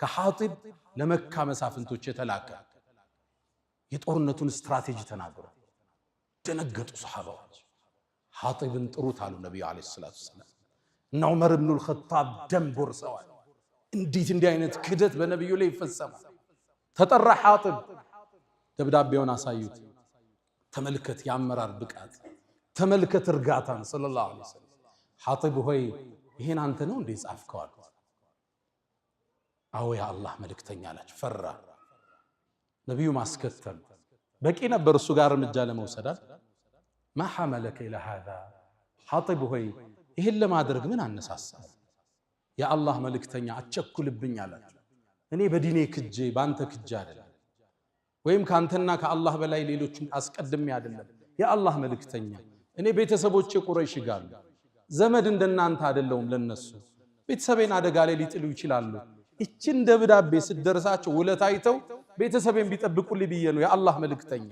ከሐጢብ ለመካ መሳፍንቶች የተላከ የጦርነቱን ስትራቴጂ ተናገሩ ደነገጡ ሱሐባዎች ሐጢብን ጥሩት አሉ ነብዩ አለይሂ ሰላቱ ወሰለም እና ዑመር ኢብኑ አልኸጣብ ደም ጎርሰዋል እንዴት እንዲህ አይነት ክደት በነብዩ ላይ ይፈጸማል ተጠራ ሐጢብ ደብዳቤውን አሳዩት ተመልከት ያመራር ብቃት ተመልከት እርጋታን ሰለላሁ ዐለይሂ ወሰለም ሐጢብ ሆይ ይሄን አንተ ነው እንዴ ጻፍከው አሉት አዎ ያ አላህ መልእክተኛ አላችሁ ፈራ ነብዩ ማስከተል በቂ ነበር እሱ ጋር እርምጃ ለመውሰድ ما حملك الى هذا ሐጢብ ሆይ ይሄን ለማድረግ ምን አነሳሳ ያ አላህ መልእክተኛ አቸኩልብኝ አላችሁ እኔ በዲኔ ክጄ ባንተ ክጄ አይደለም ወይም ካንተና ከአላህ በላይ ሌሎችን አስቀድሜ አይደለም ያ አላህ መልእክተኛ እኔ ቤተሰቦቼ ቁረይሽ ጋር ዘመድ እንደናንተ አይደለም ለነሱ ቤተሰቤን አደጋ ላይ ሊጥሉ ይችላሉ እቺን ደብዳቤ ሲደርሳቸው ውለታይተው ቤተሰቤን ቢጠብቁልኝ ብዬ ነው ያ አላህ መልእክተኛ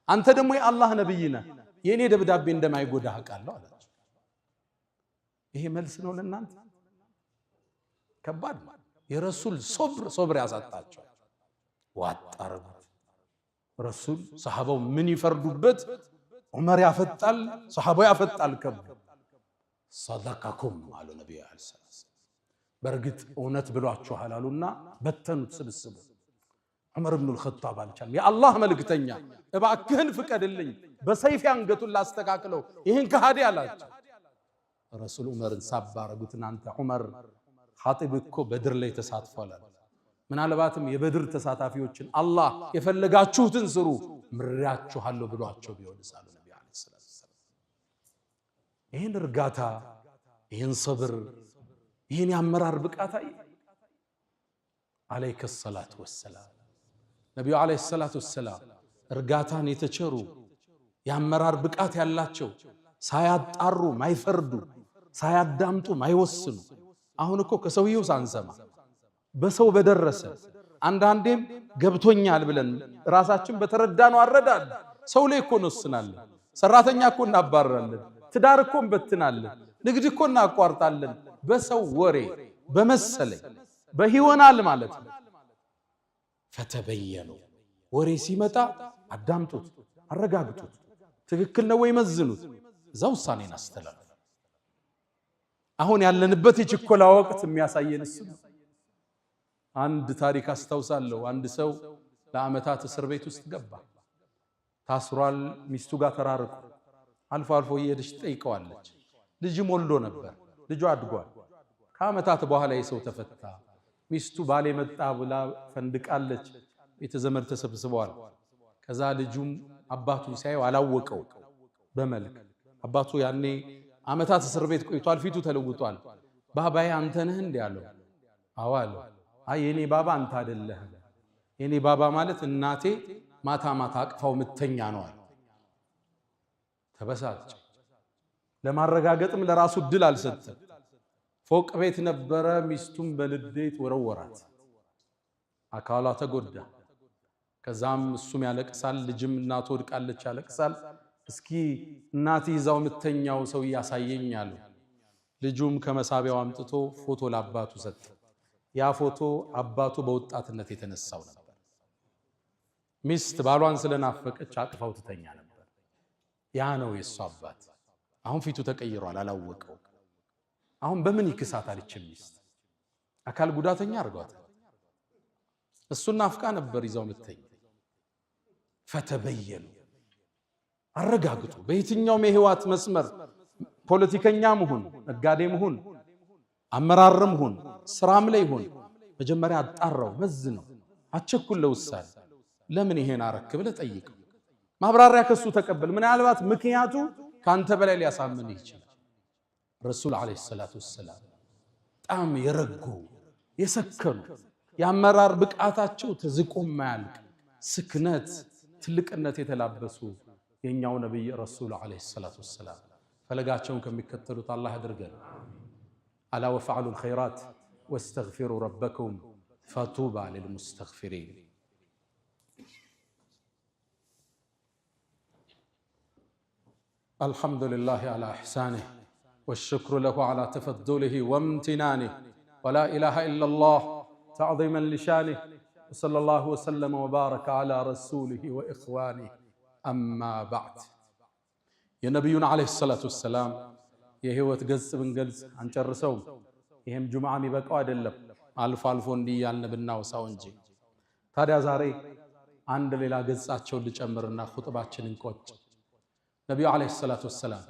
አንተ ደግሞ ያ አላህ ነብይ ነህ የኔ ደብዳቤ እንደማይጎዳ አውቃለሁ አላቸው ይሄ መልስ ነው ለናንተ ከባድ የረሱል ሶብር ያሳጣቸው ዋጣረጉት ረሱል ሰሃባው ምን ይፈርዱበት ዑመር ያፈጣል ሰሃባው ያፈጣል ከብ ሰደቀኩም አሉ ነብዩ አለይሂ ሰላም በርግጥ እውነት ብሏችኋል አሉና በተኑት ስብስቡ ዑመር ኢብኑ አልኸጣብ አልቻለም ያ አላህ መልእክተኛ እባክህን ፍቀድልኝ በሰይፍ አንገቱን ላስተካክለው ይሄን ከሃዲ አላቸው ረሱል ዑመርን ሳባረጉት እናንተ ዑመር ሐጢብ እኮ በድር ላይ ተሳትፏል ምናልባትም የበድር ተሳታፊዎችን አላህ የፈለጋችሁትን ስሩ ምራችኋለሁ ብሏቸው ቢሆንሳሉ ነብዩ አለይሂ ሰላም ይሄን እርጋታ ይሄን ሰብር ይሄን ያመራር ብቃታይ አለይከ ሰላቱ ወሰላም ነብዩ አለይሂ ሰላቱ ወሰላም እርጋታን የተቸሩ ያመራር ብቃት ያላቸው ሳያጣሩ ማይፈርዱ ሳያዳምጡ ማይወስኑ አሁን እኮ ከሰውየው ሳንሰማ በሰው በደረሰ አንዳንዴም ገብቶኛል ብለን ራሳችን በተረዳነው አረዳል ሰው ላይ እኮ እንወስናለን ሰራተኛ እኮ እናባረራለን ትዳር እኮ እንበትናለን ንግድ እኮ እናቋርጣለን በሰው ወሬ በመሰለኝ በህይወናል ማለት ነው ፈተበየኑ ወሬ ሲመጣ አዳምጡት አረጋግጡት ትክክል ነው ወይ መዝኑት እዛው ውሳኔን አስተላልፍ። አሁን ያለንበት የችኮላ ወቅት የሚያሳየን እሱ ነው። አንድ ታሪክ አስታውሳለሁ። አንድ ሰው ለዓመታት እስር ቤት ውስጥ ገባ። ታስሯል። ሚስቱ ጋር ተራርቆ አልፎ አልፎ እየሄደች ትጠይቀዋለች። ልጅም ወልዶ ነበር። ልጁ አድጓል። ከዓመታት በኋላ የሰው ተፈታ። ሚስቱ ባሌ መጣ ብላ ፈንድቃለች። ቤተ ዘመድ ተሰብስበዋል። ከዛ ልጁም አባቱ ሲያየው አላወቀው በመልክ። አባቱ ያኔ ዓመታት እስር ቤት ቆይቷል። ፊቱ ተለውጧል። ባባዬ አንተ ነህ እንዴ አለው። አዎ አለው። አይ የኔ ባባ አንተ አይደለህም። የኔ ባባ ማለት እናቴ ማታ ማታ አቅፋው ምተኛ ነው አለ። ተበሳጨ። ለማረጋገጥም ለራሱ ድል አልሰጠም። ፎቅ ቤት ነበረ። ሚስቱም በልዴት ወረወራት። አካሏ ተጎዳ። ከዛም እሱም ያለቅሳል። ልጅም እናቱ ወድቃለች ያለቅሳል። እስኪ እናት ይዛው ምተኛው ሰው ያሳየኝ አለ። ልጁም ከመሳቢያው አምጥቶ ፎቶ ለአባቱ ሰጠ። ያ ፎቶ አባቱ በወጣትነት የተነሳው ነበር። ሚስት ባሏን ስለናፈቀች አቅፋው ትተኛ ነበር። ያ ነው የሱ አባት። አሁን ፊቱ ተቀይሯል፣ አላወቀው። አሁን በምን ይክሳታል? እቺ ሚስት አካል ጉዳተኛ አርጓታል። እሱን ናፍቃ ነበር ይዛው ምተኛ። ፈተበየኑ አረጋግጡ። በየትኛውም የህይወት መስመር ፖለቲከኛም ሁን፣ ነጋዴም ሁን፣ አመራርም ሁን፣ ስራም ላይ ሁን፣ መጀመሪያ አጣራው፣ መዝነው፣ አቸኩል ለውሳኔ። ለምን ይሄን አረክ ብለህ ጠይቀው። ማብራሪያ ከሱ ተቀበል። ምናልባት ምክንያቱ ካንተ በላይ ሊያሳምን ይችላል። ረሱል አለይሂ ሰላቱ ወሰላም በጣም የረጉ የሰከኑ የአመራር ብቃታቸው ተዝቆ ማያልቅ ስክነት ትልቅነት የተላበሱ የኛው ነብይ ረሱል አለይሂ ሰላቱ ወሰላም ፈለጋቸውን ከሚከተሉት አላህ ያድርገን። አላ ወፈዐሉ الخيرات واستغفروا ربكم فطوبى للمستغفرين። الحمد لله على إحسانه والشكر له على تفضله وامتنانه ولا إله إلا الله تعظيما لشانه وصلى الله وسلم وبارك على رسوله وإخوانه أما بعد. يا نبينا عليه الصلاة والسلام የህይወት ገጽ ብንገልጽ አንጨርሰውም። ይሄም ጁምዓ የሚበቃው አይደለም፣ አልፎ አልፎ እንዲህ ያልን ብናወሳው እንጂ። ታዲያ ዛሬ አንድ ሌላ ገጻቸውን ልጨምርና ኹጥባችንን ቆጭ። ነቢዩ ዓለይሂ ሰላቱ ወሰላም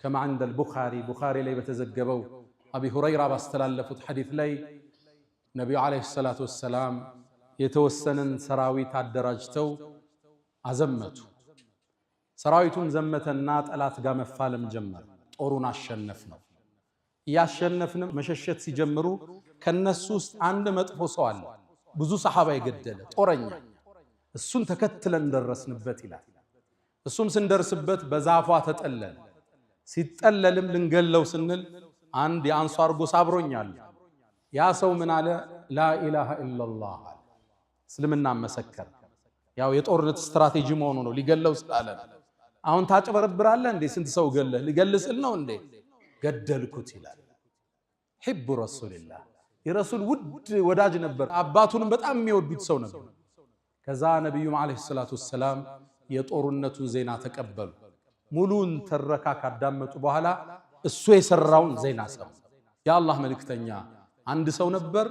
ከማ عند البخاري ቡኻሪ ላይ በተዘገበው አቢ ሁረይራ ባስተላለፉት ሐዲስ ላይ ነቢዩ ዓለይሂ ሰላቱ ወሰላም የተወሰነን ሰራዊት አደራጅተው አዘመቱ። ሰራዊቱን ዘመተና ጠላት ጋር መፋለም ጀመረ። ጦሩን አሸነፍ ነው። ያሸነፍንም መሸሸት ሲጀምሩ ከነሱ ውስጥ አንድ መጥፎ ሰው አለ፣ ብዙ ሰሃባ የገደለ ጦረኛ። እሱን ተከትለን ደረስንበት ይላል። እሱም ስንደርስበት በዛፏ ተጠለለ። ሲጠለልም ልንገለው ስንል አንድ የአንሷር ጎሳ አብሮኛል። ያ ሰው ምን አለ? ላኢላሃ ኢላላህ አለ። እስልምና መሰከረ። ያው የጦርነት ስትራቴጂ መሆኑ ነው። ሊገለው ስላለ አሁን ታጭበረብራለህ እንዴ? ስንት ሰው ገለህ? ሊገልስል ነው እንዴ? ገደልኩት ይላል። ሒቡ ረሱልላህ የረሱል ውድ ወዳጅ ነበር። አባቱንም በጣም የሚወዱት ሰው ነበር። ከዛ ነብዩም አለይሂ ሰላቱ ወሰላም የጦርነቱን ዜና ተቀበሉ። ሙሉን ተረካ ካዳመጡ በኋላ እሱ የሰራውን ዜና ሰሙ። የአላህ መልእክተኛ አንድ ሰው ነበር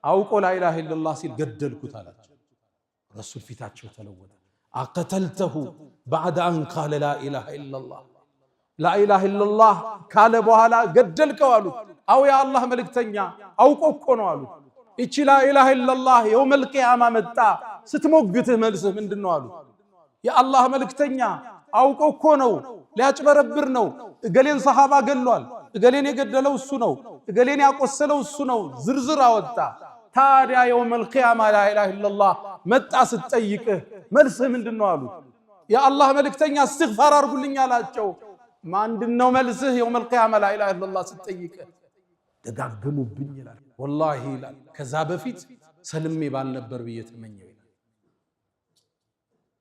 አውቆ ላኢላሃ ኢላላህ ሲል ገደልኩት አላቸው። ረሱል ፊታቸው ተለወጠ። አቀተልተሁ ባዕደ አን ቃለ ላኢላሃ ኢላላህ ላኢላሃ ኢላላህ ካለ በኋላ ገደልከው አሉት። አው የአላህ መልእክተኛ አውቆ እኮ ነው አሉት። እቺ ላኢላሃ ኢላላህ የውመል ቂያማ መጣ ስትሞግትህ መልስህ ምንድነው አሉት። የአላህ መልእክተኛ አውቆ እኮ ነው፣ ሊያጭበረብር ነው። እገሌን ሰሃባ ገሏል፣ እገሌን የገደለው እሱ ነው፣ እገሌን ያቆሰለው እሱ ነው፣ ዝርዝር አወጣ። ታዲያ የውመል ቂያማ ላኢላሃ ኢላላህ መጣ ስትጠይቅህ መልስህ ምንድነው አሉት። የአላህ መልእክተኛ እስትግፋር አድርጉልኝ አላቸው። ምንድነው መልስህ? የውመል ቂያማ ላኢላሃ ኢላላህ ስትጠይቅህ ደጋግሙብኝ ይላል። ወላሂ ይላል ከዛ በፊት ሰልሜ ባልነበር ብዬ ተመኘው ይላል።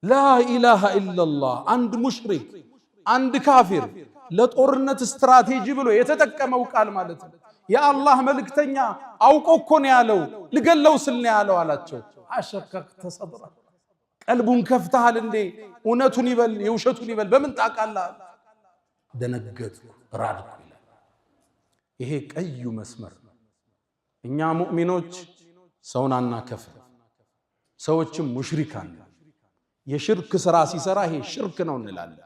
ላኢላሃ ኢላላህ አንድ ሙሽሪክ አንድ ካፊር ለጦርነት ስትራቴጂ ብሎ የተጠቀመው ቃል ማለት ነው። የአላህ መልእክተኛ አውቆ እኮ ነው ያለው፣ ልገለው ስል ነው ያለው አላቸው። አሸከክተ ሰድራ ቀልቡን ከፍተሃል እንዴ? እውነቱን ይበል የውሸቱን ይበል በምን ታውቃለህ? ደነገጥኩ ራድኩ ይላል። ይሄ ቀዩ መስመር ነው። እኛ ሙእሚኖች ሰውን አናከፍር፣ ሰዎችም ሙሽሪካን የሽርክ ስራ ሲሰራ ይሄ ሽርክ ነው እንላለን።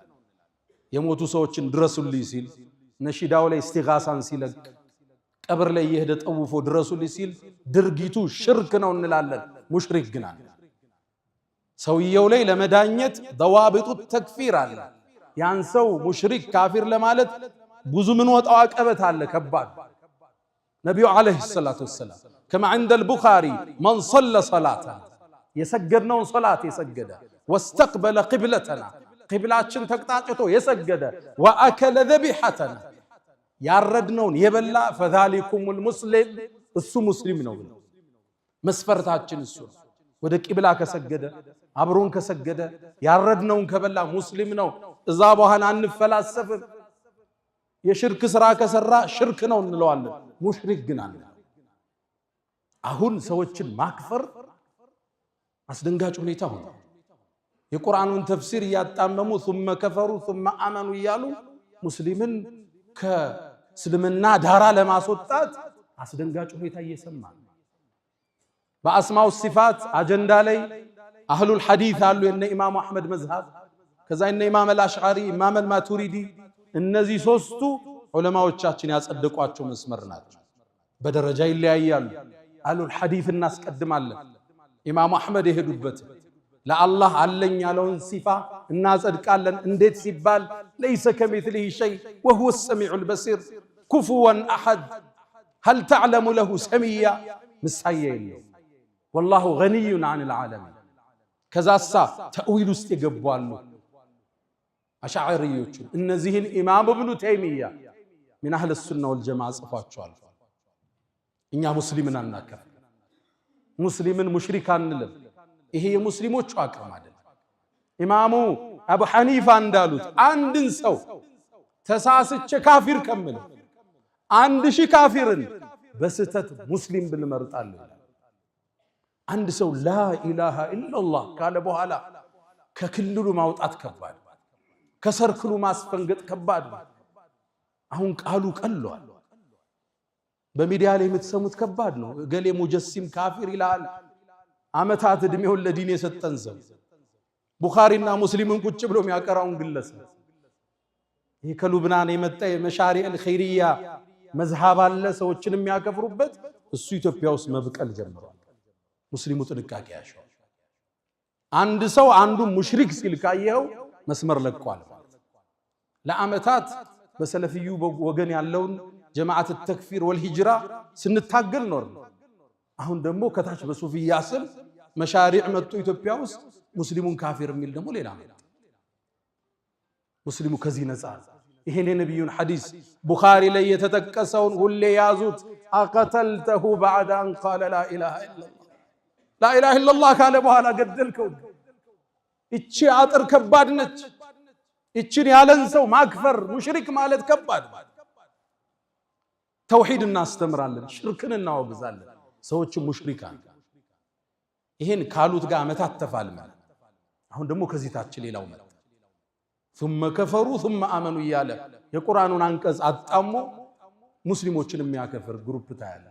የሞቱ ሰዎችን ድረሱልኝ ሲል ነሺዳው ላይ እስቲጋሳን ሲለቅ ቀብር ላይ የሄደ ጠውፎ ድረሱልኝ ሲል ድርጊቱ ሽርክ ነው እንላለን። ሙሽሪክ ግን አለ። ሰውየው ላይ ለመዳኘት ضوابط ተክፊር አለ። ያን ሰው ሙሽሪክ ካፊር ለማለት ብዙ ምን ወጣው አቀበት አለ ከባድ። ነብዩ አለይሂ ሰላቱ ወሰላም كما عند البخاري من صلى صلاتنا የሰገድነውን ሶላት የሰገደ واستقبل قبلتنا قبلاتችን ተቅጣጭቶ የሰገደ واكل ذبيحتنا ያረድነውን የበላ فذلكم المسلم እሱ ሙስሊም ነው ብለው መስፈርታችን እሱ ወደ ቂብላ ከሰገደ አብሮን ከሰገደ ያረድነውን ከበላ ሙስሊም ነው። እዛ በኋላ አንፈላሰፍም። የሽርክ ስራ ከሰራ ሽርክ ነው እንለዋለን። ሙሽሪክ ግን አለ። አሁን ሰዎችን ማክፈር አስደንጋጭ ሁኔታ ሆነ። የቁርአኑን ተፍሲር እያጣመሙ ثم كفروا ثم آمنوا እያሉ ሙስሊምን ከእስልምና ዳራ ለማስወጣት አስደንጋጭ ሁኔታ እየሰማ በአስማው ሲፋት አጀንዳ ላይ አህሉል ሐዲስ አሉ። የነ ኢማሙ አህመድ መዝሃብ፣ ከዛ የነ ኢማም አልአሽዓሪ፣ ኢማም አልማቱሪዲ፣ እነዚህ ሶስቱ ዑለማዎቻችን ያጸደቋቸው መስመር ናቸው። በደረጃ ይለያያሉ። አህሉል ሐዲስ እናስቀድማለን። ኢማሙ አህመድ የሄዱበት ለአላህ አለኝ ያለውን ሲፋ እናጸድቃለን። እንዴት ሲባል ለይሰ ከሚስሊሂ ሸይ ወሁወ ሰሚዑል በሲር ኩፉወን አሐድ هل تعلم له سميا ምሳያ የለው والله غني عن العالمين። ከዛሳ ተእዊል ውስጥ ይገባሉ አሽዓሪዮቹ። እነዚህን ኢማም ኢብኑ ተይሚያ من اهل السنه والجماعه ጽፏቸዋል። እኛ ሙስሊምን አናከፍ፣ ሙስሊምን ሙሽሪክ አንልም። ይሄ የሙስሊሞቹ አቅም አይደለም። ኢማሙ አቡ ሐኒፋ እንዳሉት አንድን ሰው ተሳስቼ ካፊር ከምል 1000 ካፊርን በስተት ሙስሊም ብንመርጣለሁ። አንድ ሰው ላ ኢላሃ ኢላላህ ካለ በኋላ ከክልሉ ማውጣት ከባድ፣ ከሰርክሉ ማስፈንገጥ ከባድ። አሁን ቃሉ ቀሏል። በሚዲያ ላይ የምትሰሙት ከባድ ነው። እገሌ ሙጀሲም ካፊር ይላል። አመታት እድሜውን ለዲን የሰጠን ሰው ቡኻሪና ሙስሊምን ቁጭ ብሎ የሚያቀራውን ግለሰብ ይህ ከሉብናን የመጣ የመሻሪዕ አልኸይሪያ መዝሃብ አለ ሰዎችን የሚያከፍሩበት። እሱ ኢትዮጵያ ውስጥ መብቀል ጀምሯል። ሙስሊሙ ጥንቃቄ ያሻው። አንድ ሰው አንዱ ሙሽሪክ ሲል ካየው መስመር ለቋል። ለአመታት በሰለፊዩ ወገን ያለውን ጀማዓት ተክፊር ወልሂጅራ ስንታገል ኖር። አሁን ደግሞ ከታች በሱፊያ ስም መሻሪዕ መጡ ኢትዮጵያ ውስጥ ሙስሊሙን ካፊር የሚል ደግሞ ሌላ ነው። ሙስሊሙ ከዚህ ነፃ። ይሄን የነብዩን ሐዲስ ቡኻሪ ላይ የተጠቀሰውን ሁሌ ያዙት። አቀተልተሁ بعد ان قال لا اله الا الله لا اله الا الله ካለ በኋላ ገደልከው። እቺ አጥር ከባድ ነች። እቺን ያለን ሰው ማክፈር ሙሽሪክ ማለት ከባድ። ተውሂድ እናስተምራለን፣ ሽርክን እናወግዛለን። ሰዎች ሙሽሪካን ይሄን ካሉት ጋር አመታት ተፋልመን አሁን ደግሞ ከዚህ ታች ሌላው መጣ። ثم كفروا ثم آمنوا እያለ የቁርአኑን አንቀጽ አጣሞ ሙስሊሞችን የሚያከፍር ግሩፕ ታያለ።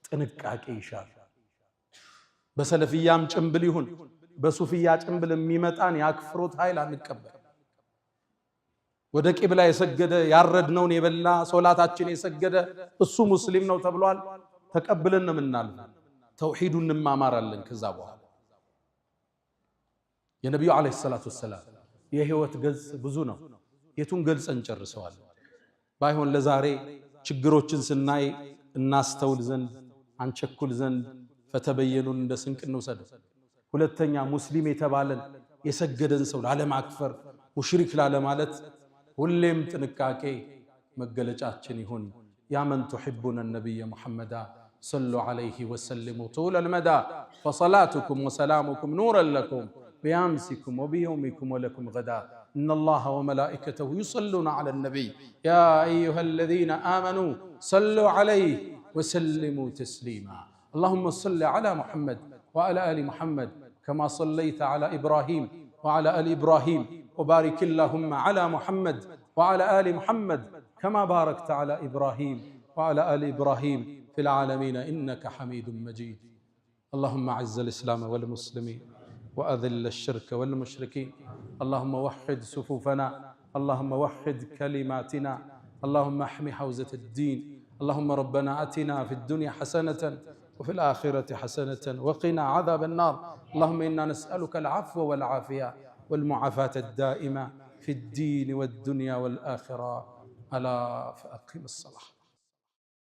ጥንቃቄ ይሻል። በሰለፊያም ጭምብል ይሁን በሱፊያ ጭምብል የሚመጣን ያክፍሩት ኃይል አንቀበል። ወደ ቂብላ የሰገደ ያረድነውን የበላ ሶላታችን የሰገደ እሱ ሙስሊም ነው ተብሏል። ተቀብለን ነው የምናልፈው። ተውሂዱን እንማማራለን። ከዛ በኋላ የነብዩ አለይሂ ሰላቱ ወሰላም የህይወት ገጽ ብዙ ነው። የቱን ገልጸን ጨርሰዋል? ባይሆን ለዛሬ ችግሮችን ስናይ እናስተውል ዘንድ አንቸኩል ዘንድ ፈተበየኑን እንደ ስንቅ እንውሰድ። ሁለተኛ ሙስሊም የተባለን የሰገደን ሰው ላለማክፈር ሙሽሪክ ላለማለት ሁሌም ጥንቃቄ መገለጫችን ይሁን። ያ መን تحبون النبي محمد صلوا عليه وسلموا طول المدى فصلاتكم وسلامكم نورا لكم بأمسكم وبيومكم ولكم غدا إن الله وملائكته يصلون على النبي يا أيها الذين آمنوا صلوا عليه وسلموا تسليما اللهم صل على محمد وعلى آل محمد كما صليت على إبراهيم وعلى آل إبراهيم وبارك اللهم على محمد وعلى آل محمد كما باركت على إبراهيم وعلى آل إبراهيم في العالمين إنك حميد مجيد. اللهم أعز الإسلام والمسلمين وأذل الشرك والمشركين. اللهم وحد صفوفنا، اللهم وحد كلماتنا، اللهم احمِ حوزة الدين. اللهم ربنا آتنا في الدنيا حسنة وفي الآخرة حسنة وقنا عذاب النار. اللهم إنا نسألك العفو والعافية والمعافاة الدائمة في الدين والدنيا والآخرة. ألا فأقم الصلاة.